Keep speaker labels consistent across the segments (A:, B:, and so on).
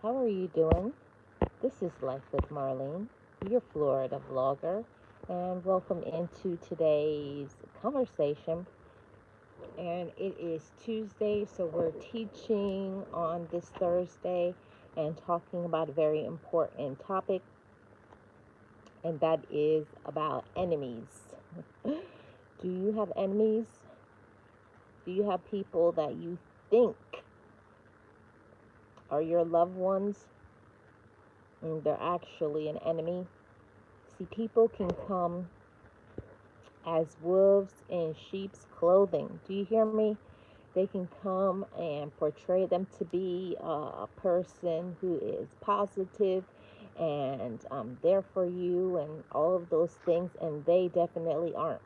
A: How are you doing? This is Life with Marlene, your Florida vlogger, and welcome into today's conversation. And it is Tuesday, so we're teaching on this Thursday and talking about a very important topic, and that is about enemies. Do you have enemies? Do you have people that you think are your loved ones and they're actually an enemy? See, people can come as wolves in sheep's clothing. Do you hear me? They can come and portray them to be a person who is positive and there for you and all of those things, and they definitely aren't.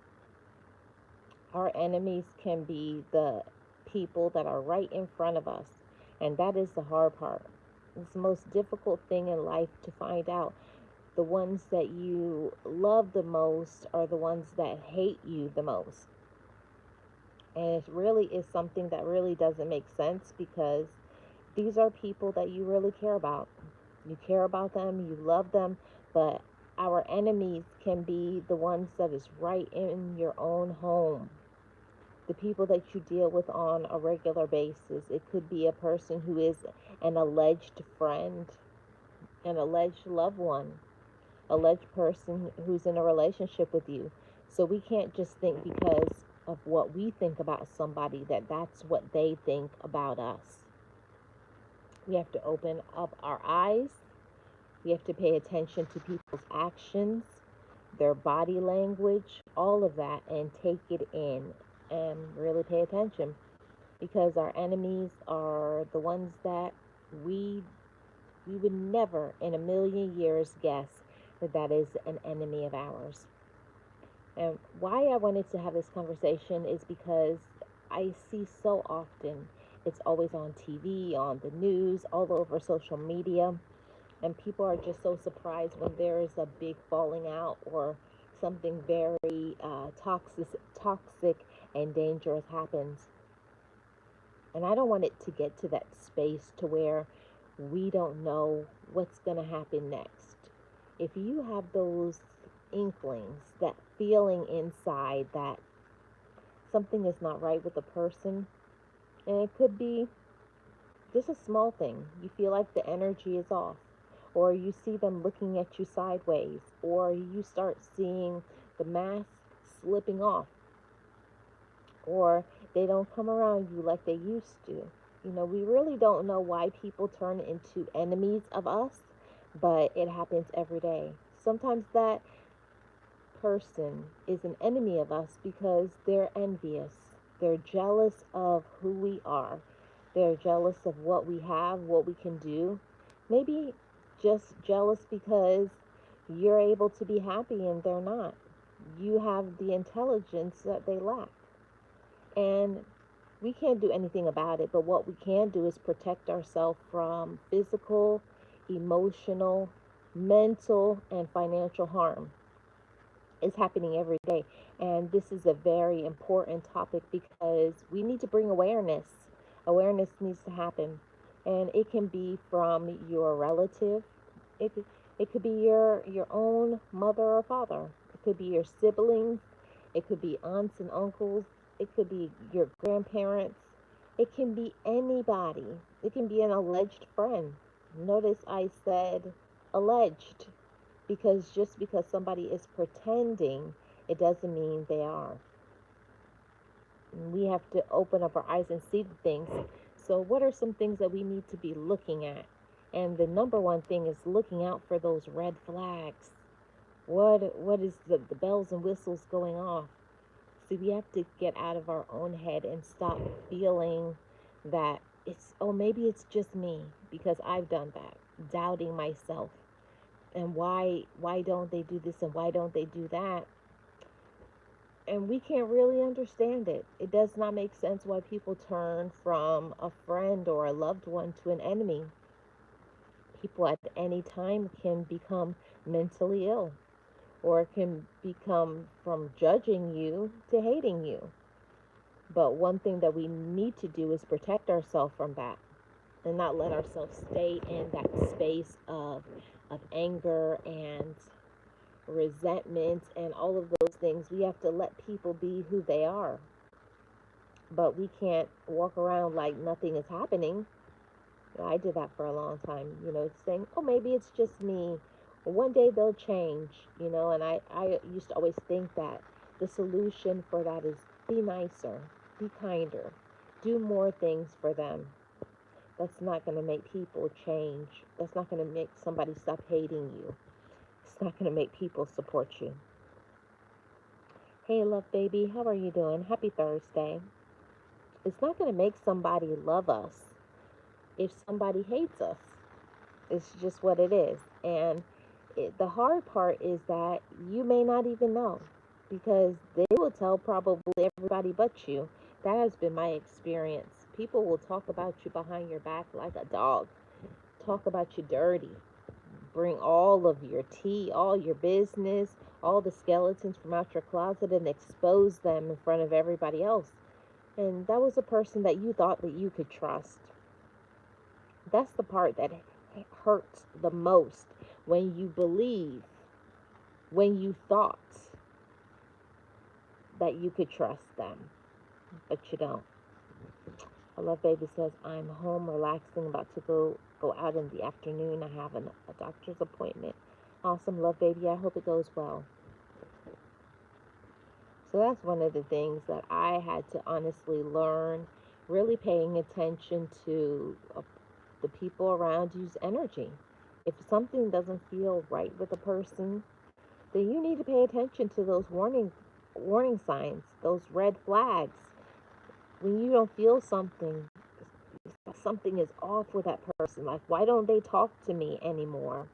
A: Our enemies can be the people that are right in front of us, and that is the hard part. It's the most difficult thing in life to find out. The ones that you love the most are the ones that hate you the most. And it really is something that really doesn't make sense because these are people that you really care about. You care about them, you love them, but our enemies can be the ones that is right in your own home. The people that you deal with on a regular basis. It could be a person who is an alleged friend, an alleged loved one, alleged person who's in a relationship with you. So we can't just think because of what we think about somebody that that's what they think about us. We have to open up our eyes. We have to pay attention to people's actions, their body language, all of that, and take it in and really pay attention because our enemies are the ones that we we would never in a million years guess that that is an enemy of ours. And why I wanted to have this conversation is because I see so often it's always on TV, on the news, all over social media, and people are just so surprised when there is a big falling out or something very toxic and dangerous happens. And I don't want it to get to that space to where we don't know what's going to happen next. If you have those inklings, that feeling inside that something is not right with a person, and it could be just a small thing. You feel like the energy is off, or you see them looking at you sideways, or you start seeing the mask slipping off, or they don't come around you like they used to. We really don't know why people turn into enemies of us, but it happens every day. Sometimes that person is an enemy of us because they're envious. They're jealous of who we are. They're jealous of what we have, what we can do. Maybe just jealous because you're able to be happy and they're not. You have the intelligence that they lack. And we can't do anything about it, but what we can do is protect ourselves from physical, emotional, mental, and financial harm. It's happening every day. And this is a very important topic because we need to bring awareness. Awareness needs to happen. And it can be from your relative. It could, it could be your own mother or father. It could be your siblings. It could be aunts and uncles. It could be your grandparents. It can be anybody. It can be an alleged friend. Notice I said alleged because just because somebody is pretending, it doesn't mean they are. We have to open up our eyes and see the things. So, what are some things that we need to be looking at? And the number one thing is looking out for those red flags. What is the bells and whistles going off? See, we have to get out of our own head and stop feeling that it's, oh, maybe it's just me because I've done that, doubting myself. And why don't they do this and why don't they do that? And we can't really understand it. It does not make sense why people turn from a friend or a loved one to an enemy. People at any time can become mentally ill or can become from judging you to hating you. But one thing that we need to do is protect ourselves from that. and not let ourselves stay in that space of anger and resentment and all of those things. We have to let people be who they are. But we can't walk around like nothing is happening. I did that for a long time, saying, oh, maybe it's just me. One day they'll change, and I used to always think that the solution for that is be nicer, be kinder, do more things for them. That's not going to make people change. That's not going to make somebody stop hating you. It's not going to make people support you. Hey, love baby, how are you doing? Happy Thursday. It's not going to make somebody love us if somebody hates us. It's just what it is. And the hard part is that you may not even know, because they will tell probably everybody but you. That has been my experience. People will talk about you behind your back like a dog, talk about you dirty, bring all of your tea, all your business, all the skeletons from out your closet and expose them in front of everybody else. And that was a person that you thought that you could trust. That's the part that hurts the most, when you believe, when you thought that you could trust them, but you don't. I love baby says, I'm home relaxing, about to go out in the afternoon. I have a doctor's appointment. Awesome, love baby. I hope it goes well. So that's one of the things that I had to honestly learn, really paying attention to the people around you's energy. If something doesn't feel right with a person, then you need to pay attention to those warning signs, those red flags. When you don't feel something is off with that person. Like, why don't they talk to me anymore?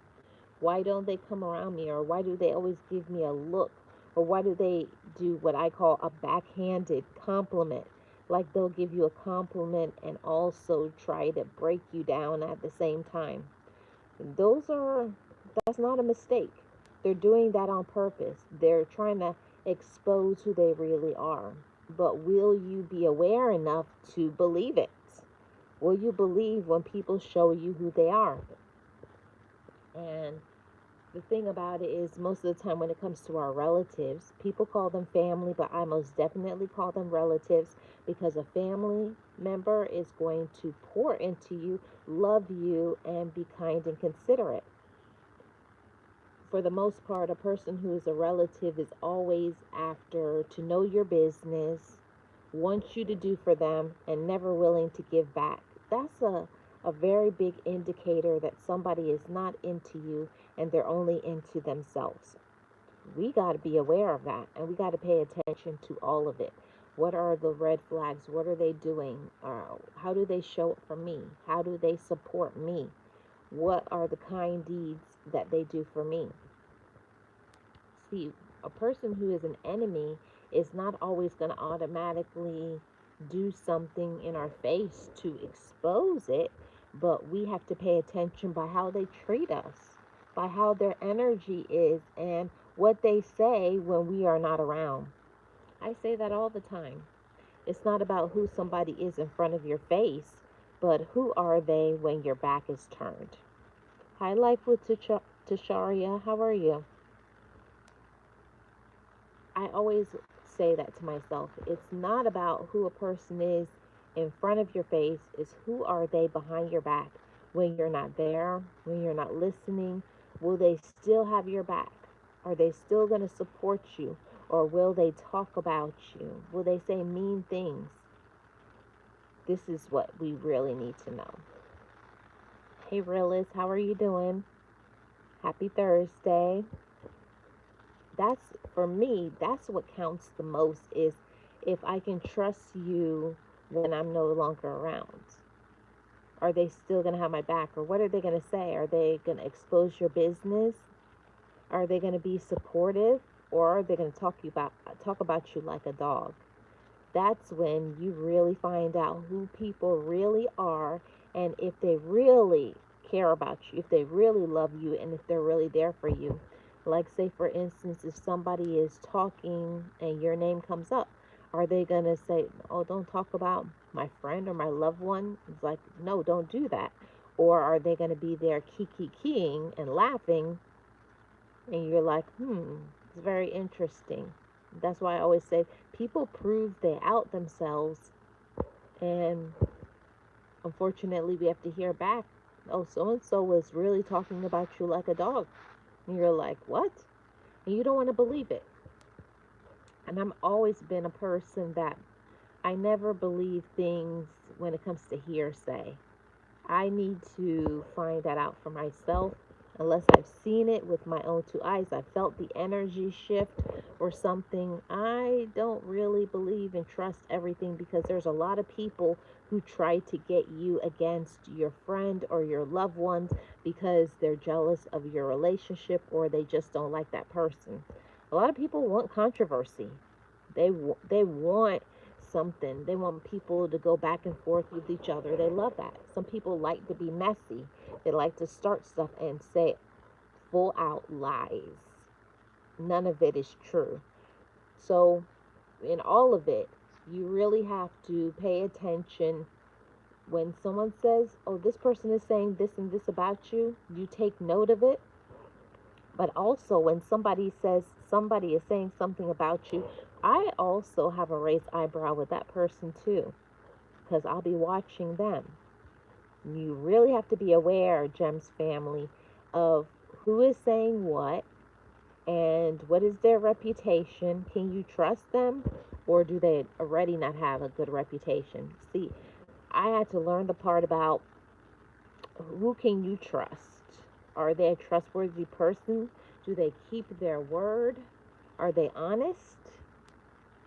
A: Why don't they come around me? Or why do they always give me a look? Or why do they do what I call a backhanded compliment? Like, they'll give you a compliment and also try to break you down at the same time. That's not a mistake. They're doing that on purpose. They're trying to expose who they really are. But will you be aware enough to believe it? Will you believe when people show you who they are? And the thing about it is, most of the time when it comes to our relatives, people call them family, but I most definitely call them relatives, because a family member is going to pour into you, love you, and be kind and considerate. For the most part, a person who is a relative is always after to know your business, wants you to do for them, and never willing to give back. That's a very big indicator that somebody is not into you and they're only into themselves. We got to be aware of that, and we got to pay attention to all of it. What are the red flags? What are they doing? How do they show up for me? How do they support me? What are the kind deeds that they do for me? See, a person who is an enemy is not always going to automatically do something in our face to expose it, but we have to pay attention by how they treat us, by how their energy is, and what they say when we are not around. I say that all the time. It's not about who somebody is in front of your face, but who are they when your back is turned. Hi, Life with Tasharia. How are you? I always say that to myself. It's not about who a person is in front of your face, it's who are they behind your back when you're not there, when you're not listening. Will they still have your back? Are they still going to support you? Or will they talk about you? Will they say mean things? This is what we really need to know. Hey, realist, how are you doing? Happy Thursday. That's, for me, that's what counts the most, is if I can trust you when I'm no longer around. Are they still going to have my back? Or what are they going to say? Are they going to expose your business? Are they going to be supportive? Or are they going to talk about you like a dog? That's when you really find out who people really are, and if they really care about you, if they really love you, and if they're really there for you. Like, say for instance, if somebody is talking and your name comes up, Are they going to say, oh, don't talk about my friend or my loved one? It's like, no, don't do that. Or are they going to be there keying and laughing? And you're like, it's very interesting. That's why I always say people prove they out themselves. And unfortunately, we have to hear back. Oh, so and so was really talking about you like a dog. And you're like, what? And you don't want to believe it. And I've always been a person that I never believe things when it comes to hearsay. I need to find that out for myself. Unless I've seen it with my own two eyes, I felt the energy shift or something. I don't really believe and trust everything because there's a lot of people who try to get you against your friend or your loved ones because they're jealous of your relationship or they just don't like that person. A lot of people want controversy. They want something. They want people to go back and forth with each other. They love that. Some people like to be messy. They like to start stuff and say full out lies. None of it is true. So, in all of it, you really have to pay attention when someone says, "Oh, this person is saying this and this about you." You take note of it. But also, when somebody says somebody is saying something about you, I also have a raised eyebrow with that person too, because I'll be watching them. You really have to be aware, Gems family, of who is saying what and what is their reputation. Can you trust them, or do they already not have a good reputation? See, I had to learn the part about who can you trust. Are they a trustworthy person? Do they keep their word? Are they honest?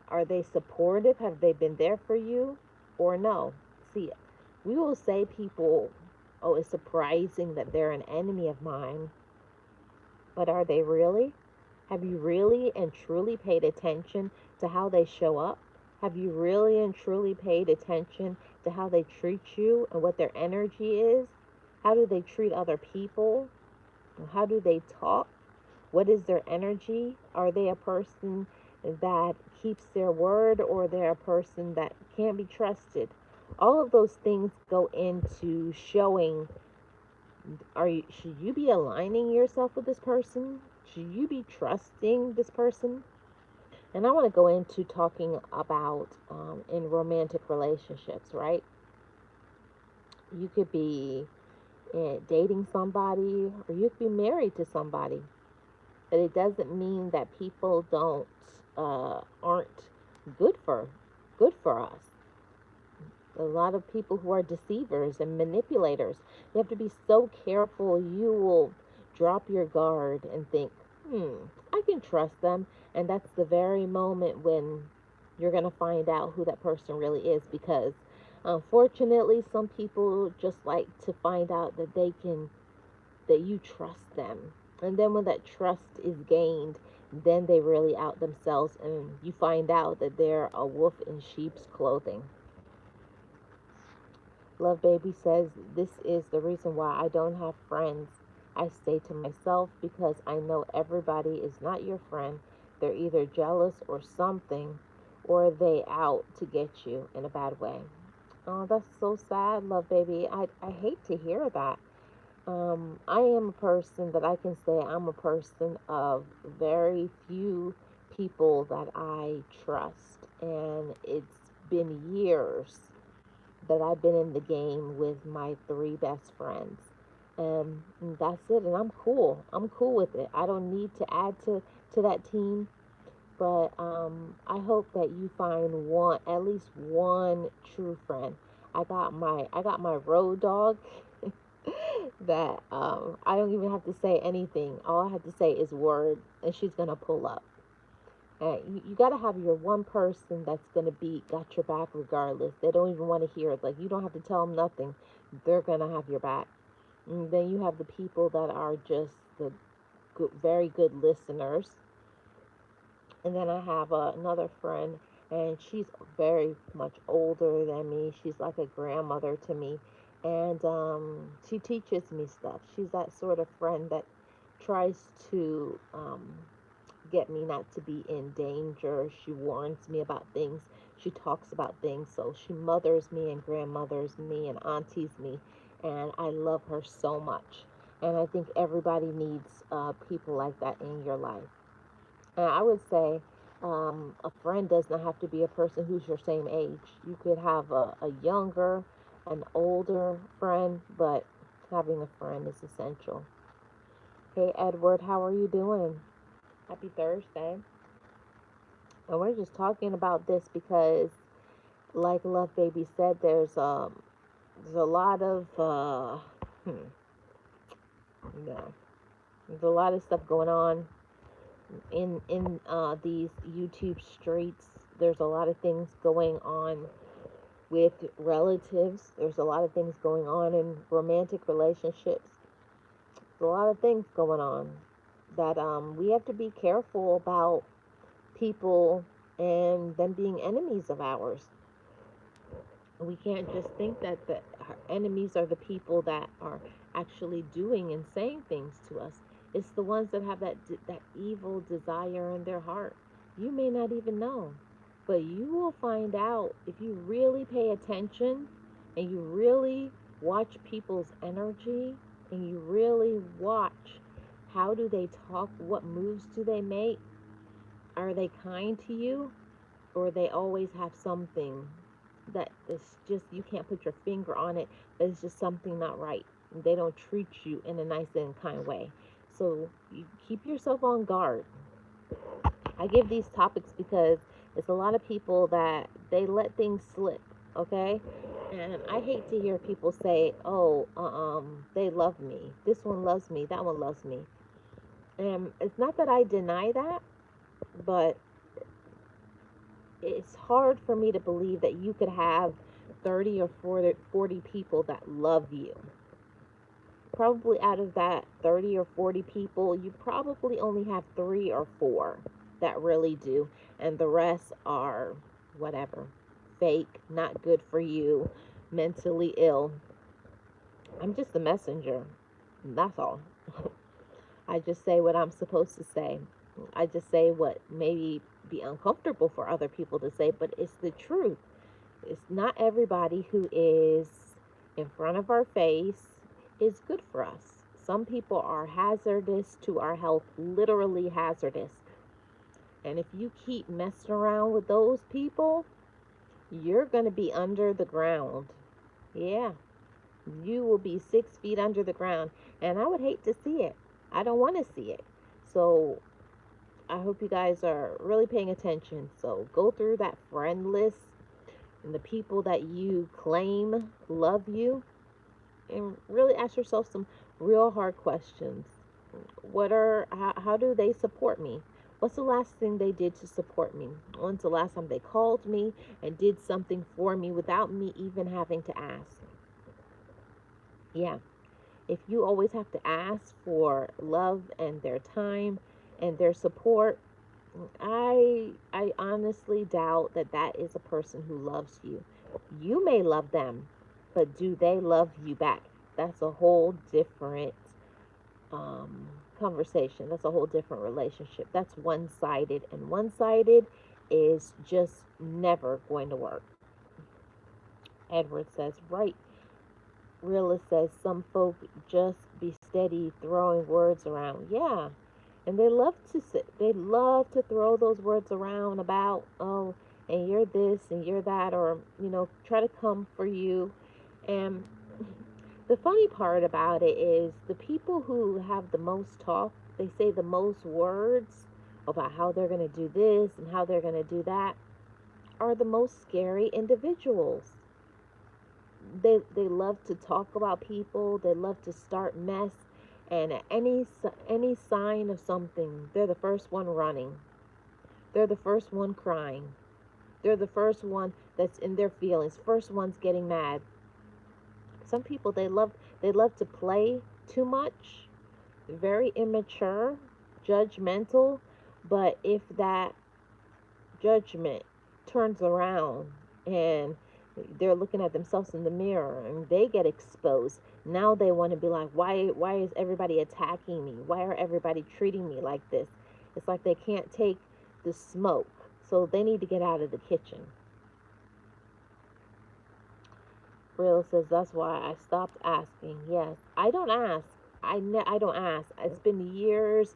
A: Are they supportive? Have they been there for you? Or no? See, we will say people, oh, it's surprising that they're an enemy of mine. But are they really? Have you really and truly paid attention to how they show up? Have you really and truly paid attention to how they treat you and what their energy is? How do they treat other people? How do they talk? What is their energy? Are they a person that keeps their word or they're a person that can't be trusted? All of those things go into showing, should you be aligning yourself with this person? Should you be trusting this person? And I want to go into talking about in romantic relationships, right? You could be dating somebody or you could be married to somebody. But it doesn't mean that people don't aren't good for good for us. A lot of people who are deceivers and manipulators. You have to be so careful. You will drop your guard and think, I can trust them. And that's the very moment when you're going to find out who that person really is because unfortunately some people just like to find out that that you trust them. And then when that trust is gained, then they really out themselves and you find out that they're a wolf in sheep's clothing. Love Baby says, this is the reason why I don't have friends. I stay to myself because I know everybody is not your friend. They're either jealous or something, or they out to get you in a bad way. Oh, that's so sad, Love Baby. I hate to hear that. I am a person that I can say I'm a person of very few people that I trust. And it's been years that I've been in the game with my three best friends. And that's it. And I'm cool. I'm cool with it. I don't need to add to that team. But I hope that you find one, at least one true friend. I got my road dog that I don't even have to say anything. All I have to say is word, and she's gonna pull up. You got to have your one person that's gonna be got your back regardless. They don't even want to hear it. Like you don't have to tell them nothing. They're gonna have your back. And then you have the people that are just the good, very good listeners. And then I have another friend, and she's very much older than me. She's like a grandmother to me, and she teaches me stuff. She's that sort of friend that tries to get me not to be in danger. She warns me about things. She talks about things. So she mothers me and grandmothers me and aunties me. And I love her so much. And I think everybody needs people like that in your life. And I would say a friend does not have to be a person who's your same age. You could have a younger, an older friend, but having a friend is essential. Hey, Edward, how are you doing? Happy Thursday. And we're just talking about this because, like Love Baby said, there's a lot of you know, there's a lot of stuff going on in these YouTube streets. There's a lot of things going on with relatives. There's a lot of things going on in romantic relationships. There's a lot of things going on that we have to be careful about people and them being enemies of ours. We can't just think that our enemies are the people that are actually doing and saying things to us. It's the ones that have that evil desire in their heart. You may not even know, but you will find out if you really pay attention and you really watch people's energy and you really watch how do they talk, what moves do they make, are they kind to you, or they always have something that is just, you can't put your finger on it, but it's just something not right. They don't treat you in a nice and kind way. So you keep yourself on guard. I give these topics because it's a lot of people that they let things slip, okay? And I hate to hear people say, "Oh, they love me. This one loves me. That one loves me." And it's not that I deny that, but it's hard for me to believe that you could have 30 or 40 people that love you. Probably out of that 30 or 40 people, you probably only have 3 or 4 that really do. And the rest are whatever, fake, not good for you, mentally ill. I'm just a messenger. That's all. I just say what I'm supposed to say. I just say what maybe be uncomfortable for other people to say, but it's the truth. It's not everybody who is in front of our face is good for us. Some people are hazardous to our health, literally hazardous. And if you keep messing around with those people, you're going to be under the ground. Yeah, you will be 6 feet under the ground. And I would hate to see it. I don't want to see it. So I hope you guys are really paying attention. So go through that friend list and the people that you claim love you, and really ask yourself some real hard questions. How do they support me? What's the last thing they did to support me? When's the last time they called me and did something for me without me even having to ask? Yeah. If you always have to ask for love and their time and their support, I honestly doubt that that is a person who loves you. You may love them, but do they love you back? That's a whole different um, conversation. That's a whole different relationship. That's one-sided, and one-sided is just never going to work. Edward says, right. Realist says, some folk just be steady throwing words around. Yeah, and they love to throw those words around about, oh, and you're this and you're that, or try to come for you. And the funny part about it is the people who have the most talk, they say the most words about how they're going to do this and how they're going to do that, are the most scary individuals. They love to talk about people, they love to start mess, and at any sign of something, they're the first one running. They're the first one crying. They're the first one that's in their feelings, first one's getting mad. Some people, they love to play too much, very immature, judgmental, but if that judgment turns around and they're looking at themselves in the mirror and they get exposed, now they want to be like, why is everybody attacking me? Why are everybody treating me like this? It's like they can't take the smoke, so they need to get out of the kitchen. Real says that's why I stopped asking. Yes, I don't ask. I don't ask. It's been years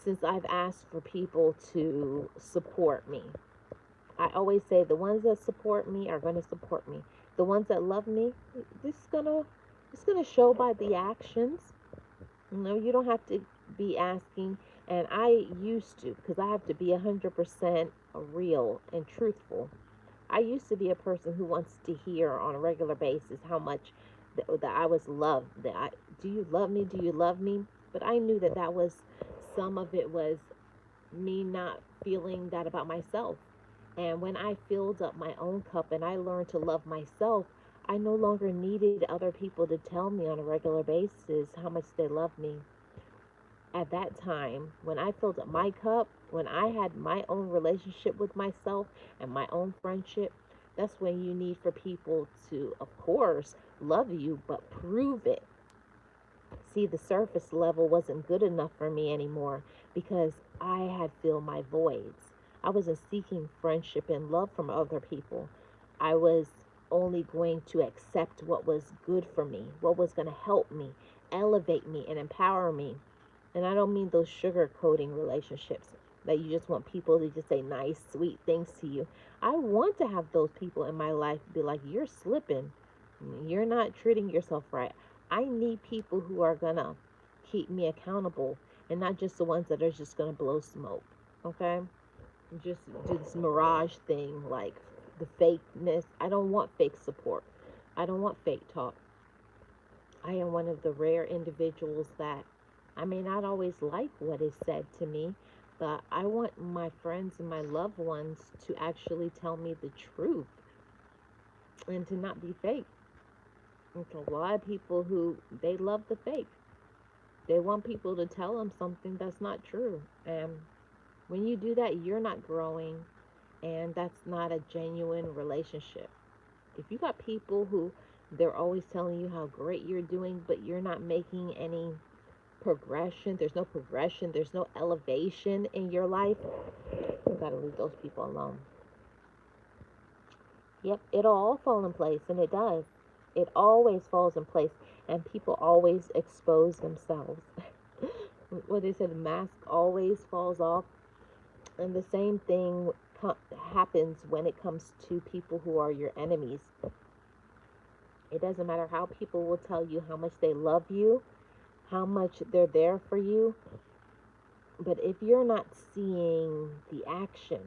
A: since I've asked for people to support me. I always say the ones that support me are going to support me. The ones that love me, this is gonna it's gonna show by the actions. You don't have to be asking. And I used to, because I have to be 100% real and truthful. I used to be a person who wants to hear on a regular basis how much that I was loved. Do you love me? Do you love me? But I knew that some of it was me not feeling that about myself. And when I filled up my own cup and I learned to love myself, I no longer needed other people to tell me on a regular basis how much they love me. At that time, when I filled up my cup, when I had my own relationship with myself and my own friendship, that's when you need for people to, of course, love you, but prove it. See, the surface level wasn't good enough for me anymore because I had filled my voids. I wasn't seeking friendship and love from other people. I was only going to accept what was good for me, what was going to help me, elevate me, and empower me. And I don't mean those sugar coating relationships that you just want people to just say nice, sweet things to you. I want to have those people in my life be like, you're slipping. You're not treating yourself right. I need people who are going to keep me accountable and not just the ones that are just going to blow smoke. Okay? Just do this mirage thing, like the fakeness. I don't want fake support. I don't want fake talk. I am one of the rare individuals that I may not always like what is said to me, but I want my friends and my loved ones to actually tell me the truth and to not be fake. There's a lot of people who they love the fake. They want people to tell them something that's not true. And when you do that, you're not growing, and that's not a genuine relationship. If you got people who they're always telling you how great you're doing, but you're not making any progression, there's no elevation in your life, you gotta leave those people alone. Yep, it'll all fall in place, and it does. It always falls in place, and people always expose themselves. What they said, the mask always falls off, and the same thing happens when it comes to people who are your enemies. It doesn't matter how people will tell you how much they love you, how much they're there for you, but if you're not seeing the action,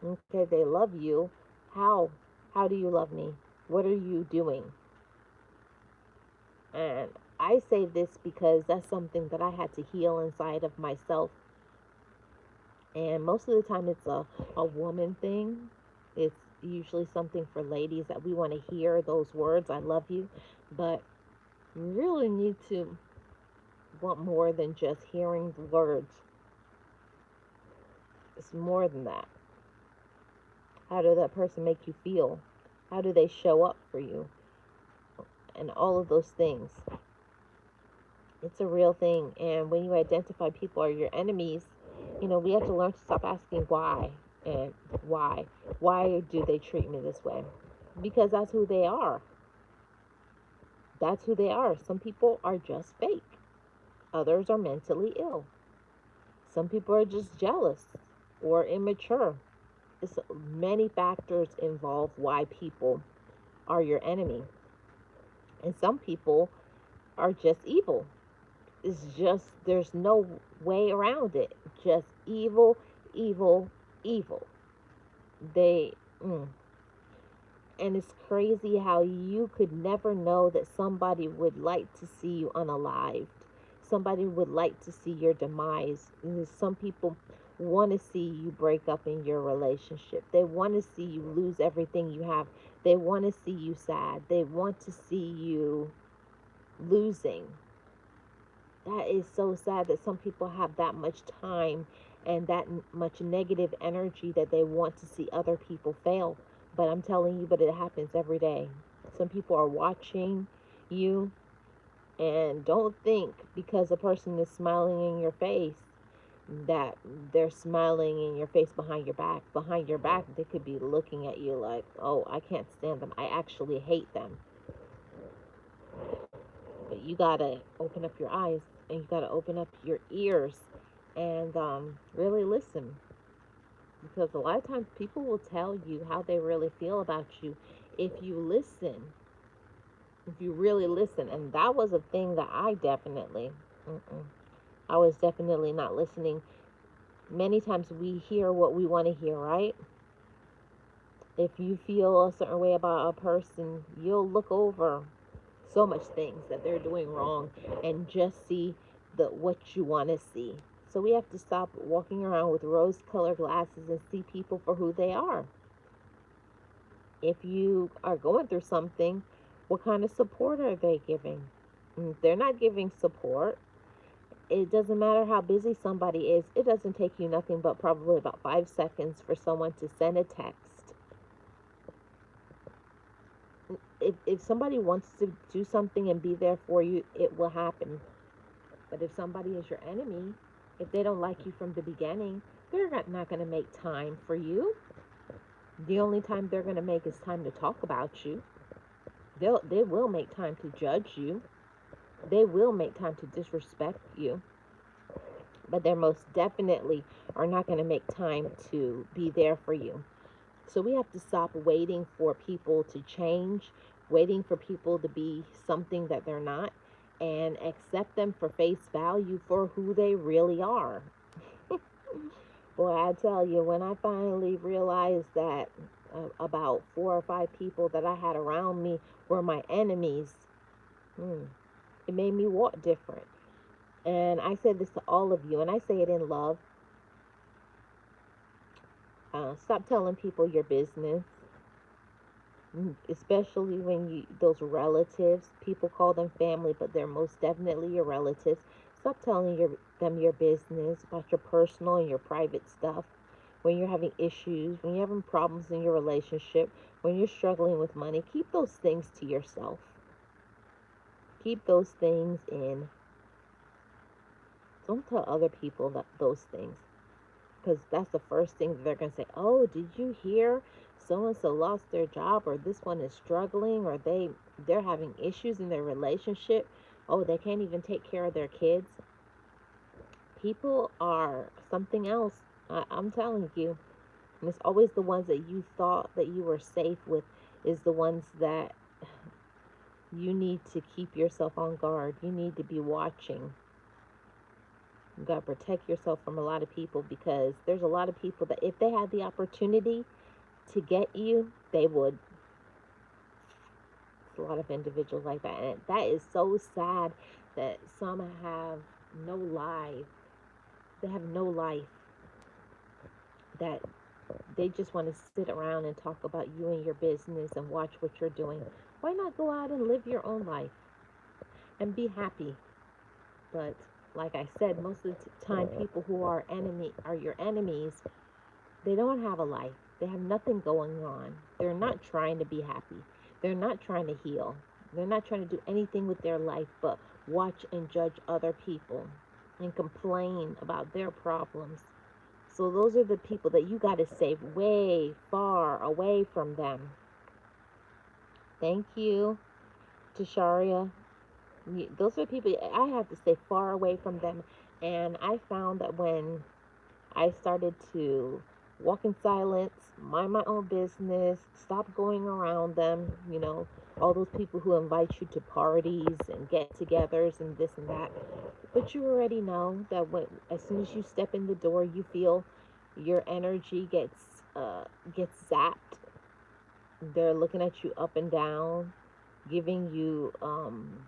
A: okay, they love you. How? How do you love me? What are you doing? And I say this because that's something that I had to heal inside of myself. And most of the time it's a woman thing. It's usually something for ladies that we want to hear those words, I love you. But you really need to want more than just hearing the words. It's more than that. How does that person make you feel? How do they show up for you? And all of those things. It's a real thing. And when you identify people are your enemies, we have to learn to stop asking why and why. Why do they treat me this way? Because that's who they are. That's who they are. Some people are just fake. Others are mentally ill. Some people are just jealous or immature. It's many factors involve why people are your enemy. And some people are just evil. It's just, there's no way around it. Just evil, evil, evil. They, and it's crazy how you could never know that somebody would like to see you unalived. Somebody would like to see your demise. And some people want to see you break up in your relationship. They want to see you lose everything you have. They want to see you sad. They want to see you losing. That is so sad that some people have that much time and that much negative energy that they want to see other people fail. But I'm telling you, but it happens every day. Some people are watching you, and don't think because a person is smiling in your face that they're smiling in your face behind your back. Behind your back, they could be looking at you like, oh, I can't stand them. I actually hate them. But you gotta open up your eyes and you gotta open up your ears and really listen. Because a lot of times people will tell you how they really feel about you if you listen, if you really listen. And that was a thing that I definitely, I was definitely not listening. Many times we hear what we want to hear, right? If you feel a certain way about a person, you'll look over so much things that they're doing wrong and just see the what you want to see. So we have to stop walking around with rose-colored glasses and see people for who they are. If you are going through something, what kind of support are they giving? If they're not giving support, it doesn't matter how busy somebody is. It doesn't take you nothing but probably about 5 seconds for someone to send a text. If somebody wants to do something and be there for you, it will happen. But if somebody is your enemy, if they don't like you from the beginning, they're not going to make time for you. The only time they're going to make is time to talk about you. They will make time to judge you. They will make time to disrespect you. But they most definitely are not going to make time to be there for you. So we have to stop waiting for people to change, waiting for people to be something that they're not, and accept them for face value for who they really are. Boy, I tell you, when I finally realized that about 4 or 5 people that I had around me were my enemies, it made me walk different. And I said this to all of you, and I say it in love. Stop telling people your business, especially when those relatives, people call them family, but they're most definitely your relatives. Stop telling them your business about your personal and your private stuff. When you're having issues, when you're having problems in your relationship, when you're struggling with money, keep those things to yourself. Keep those things in. Don't tell other people those things, because that's the first thing that they're going to say. Oh, did you hear so and so lost their job, or this one is struggling, or they're having issues in their relationship. Oh, they can't even take care of their kids. People are something else. I'm telling you. And it's always the ones that you thought that you were safe with is the ones that you need to keep yourself on guard. You need to be watching. You got to protect yourself from a lot of people, because there's a lot of people that if they had the opportunity to get you, they would. It's a lot of individuals like that. And that is so sad that some have no life. They have no life. That they just want to sit around and talk about you and your business and watch what you're doing. Why not go out and live your own life and be happy? But like I said, most of the time people who are your enemies, they don't have a life. They have nothing going on. They're not trying to be happy. They're not trying to heal. They're not trying to do anything with their life but watch and judge other people and complain about their problems. So those are the people that you got to stay way far away from them. Thank you, Tasharia. Those are the people I have to stay far away from them. And I found that when I started to walk in silence, mind my own business, stop going around them, all those people who invite you to parties and get-togethers and this and that. But you already know that as soon as you step in the door, you feel your energy gets zapped. They're looking at you up and down, giving you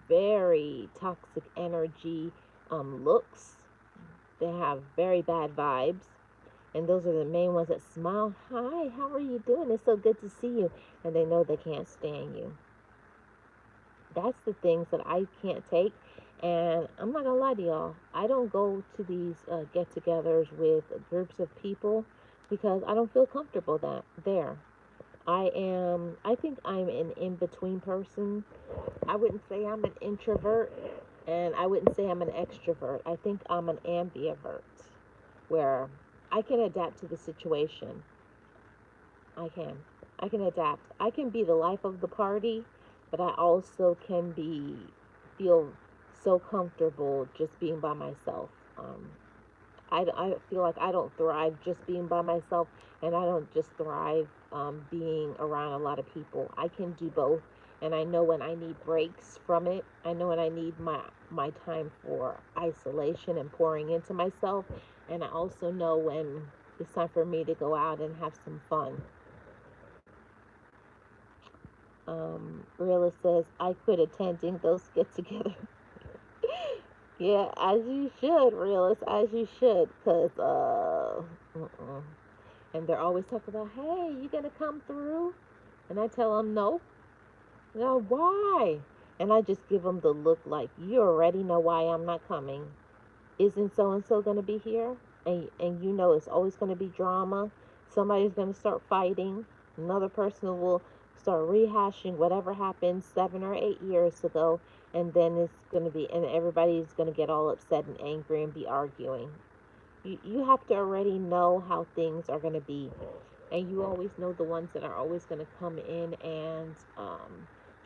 A: very toxic energy looks. They have very bad vibes. And those are the main ones that smile. Hi, how are you doing? It's so good to see you. And they know they can't stand you. That's the things that I can't take. And I'm not going to lie to y'all. I don't go to these get-togethers with groups of people because I don't feel comfortable there. I think I'm an in-between person. I wouldn't say I'm an introvert, and I wouldn't say I'm an extrovert. I think I'm an ambivert. where I can adapt to the situation. I can. I can adapt. I can be the life of the party, but I also can feel so comfortable just being by myself. I feel like I don't thrive just being by myself, and I don't just thrive being around a lot of people. I can do both, and I know when I need breaks from it. I know when I need my time for isolation and pouring into myself, and I also know when it's time for me to go out and have some fun. Rilla says, I quit attending those get together. Yeah, as you should, Realist, as you should, because, and they're always talking about, hey, you gonna come through? And I tell them, no. No, why? And I just give them the look like, you already know why I'm not coming. Isn't so and so gonna be here? And you know it's always gonna be drama. Somebody's gonna start fighting. Another person will start rehashing whatever happened 7 or 8 years ago, and then it's gonna be, and everybody's gonna get all upset and angry and be arguing. You have to already know how things are gonna be, and you always know the ones that are always gonna come in and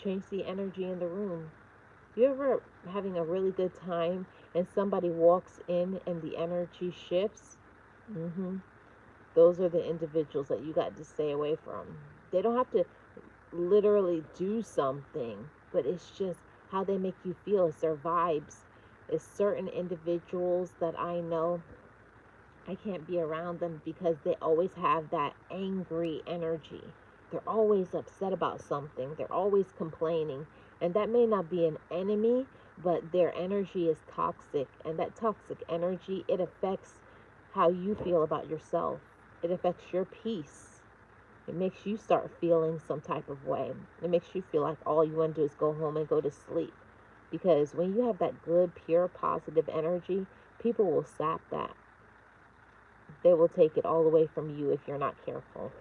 A: change the energy in the room. You ever having a really good time and somebody walks in and the energy shifts? hmm Those are the individuals that you got to stay away from. They don't have to literally do something, but it's just how they make you feel. It's their vibes. It's certain individuals that I know I can't be around them because they always have that angry energy. They're always upset about something. They're always complaining. And that may not be an enemy, but their energy is toxic. And that toxic energy, it affects how you feel about yourself. It affects your peace. It makes you start feeling some type of way. It makes you feel like all you want to do is go home and go to sleep. Because when you have that good, pure, positive energy, people will sap that. They will take it all away from you if you're not careful.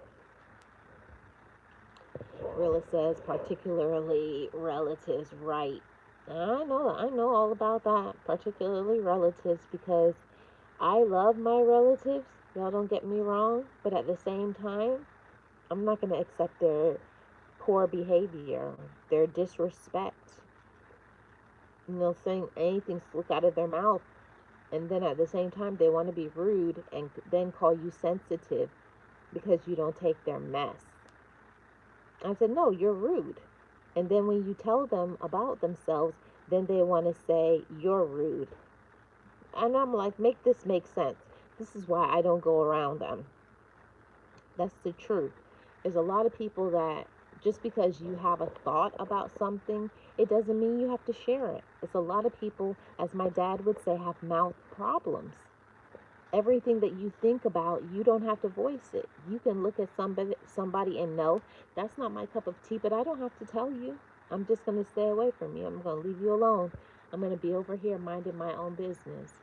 A: Rilla says, particularly relatives, right? I know all about that, particularly relatives, because I love my relatives. Y'all don't get me wrong, but at the same time, I'm not going to accept their poor behavior, their disrespect, saying anything slick out of their mouth. And then at the same time, they want to be rude and then call you sensitive because you don't take their mess. I said, no, you're rude. And then when you tell them about themselves, then they want to say, you're rude. And I'm like, make this make sense. This is why I don't go around them. That's the truth. There's a lot of people that just because you have a thought about something, it doesn't mean you have to share it. It's a lot of people, as my dad would say, have mouth problems. Everything that you think about, you don't have to voice it. You can look at somebody and know that's not my cup of tea, but I don't have to tell you. I'm just going to stay away from you. I'm going to leave you alone. I'm going to be over here minding my own business.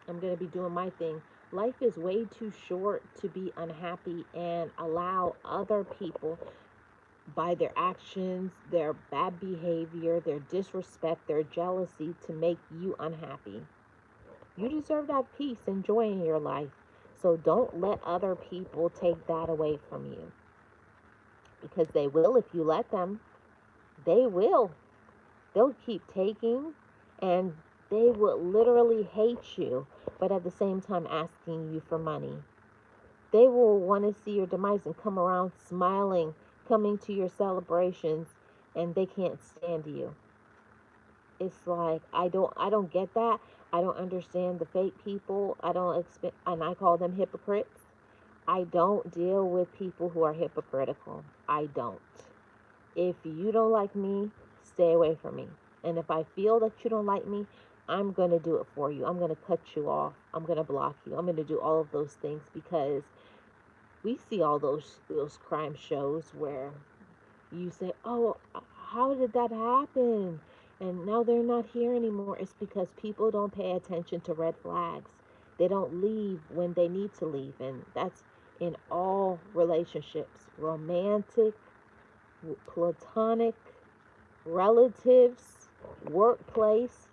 A: I'm going to be doing my thing. Life is way too short to be unhappy and allow other people, by their actions, their bad behavior, their disrespect, their jealousy, to make you unhappy. You deserve to have peace and joy in your life. So don't let other people take that away from you. Because they will if you let them. They will. They'll keep taking, and they will literally hate you, but at the same time asking you for money. They will want to see your demise and come around smiling, coming to your celebrations, and they can't stand you. It's like I don't get that. I don't understand the fake people. I don't expect, and I call them hypocrites. I don't deal with people who are hypocritical. I don't. If you don't like me, stay away from me. And if I feel that you don't like me, I'm going to do it for you. I'm going to cut you off. I'm going to block you. I'm going to do all of those things because we see all those crime shows where you say, "Oh, how did that happen?" And now they're not here anymore. It's because people don't pay attention to red flags. They don't leave when they need to leave, and that's in all relationships, romantic, platonic, relatives, workplace.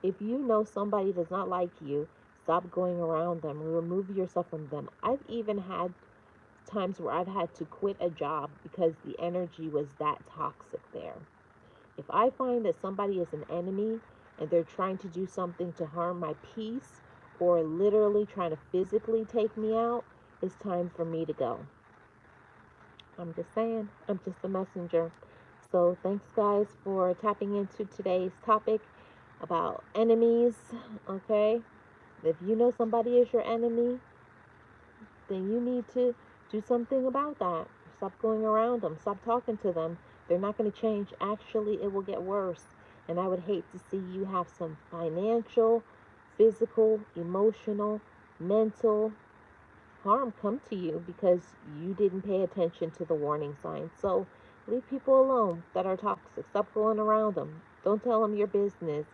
A: If you know somebody does not like you, Stop going around them. Remove yourself from them. I've even had times where I've had to quit a job because the energy was that toxic there. If I find that somebody is an enemy and they're trying to do something to harm my peace or literally trying to physically take me out, it's time for me to go. I'm just saying, I'm just a messenger. So, thanks, guys, for tapping into today's topic about enemies. Okay, if you know somebody is your enemy, then you need to do something about that. Stop going around them. Stop talking to them. They're not going to change. Actually, it will get worse. And I would hate to see you have some financial, physical, emotional, mental harm come to you because you didn't pay attention to the warning signs. So leave people alone that are toxic. Stop going around them. Don't tell them your business.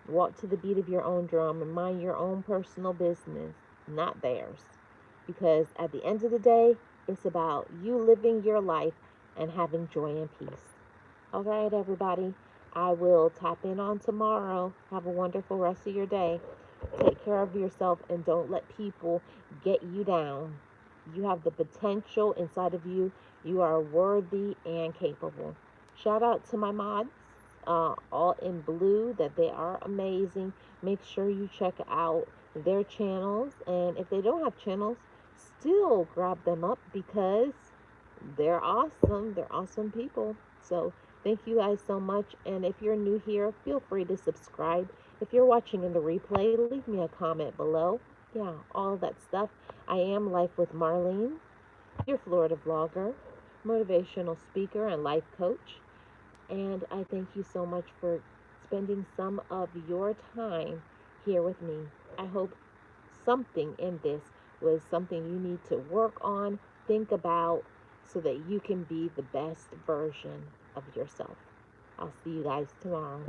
A: Walk to the beat of your own drum and mind your own personal business, not theirs. Because at the end of the day, it's about you living your life and having joy and peace. All right, everybody. I will tap in on tomorrow. Have a wonderful rest of your day. Take care of yourself and don't let people get you down. You have the potential inside of you. You are worthy and capable. Shout out to my mods, all in blue, that they are amazing. Make sure you check out their channels. And if they don't have channels, still grab them up because they're awesome. They're awesome people. So thank you guys so much. And if you're new here, feel free to subscribe. If you're watching in the replay, leave me a comment below. Yeah, all that stuff. I am Life with Marlene, your Florida vlogger, motivational speaker, and life coach. And I thank you so much for spending some of your time here with me. I hope something in this was something you need to work on, think about, so that you can be the best version of yourself. I'll see you guys tomorrow.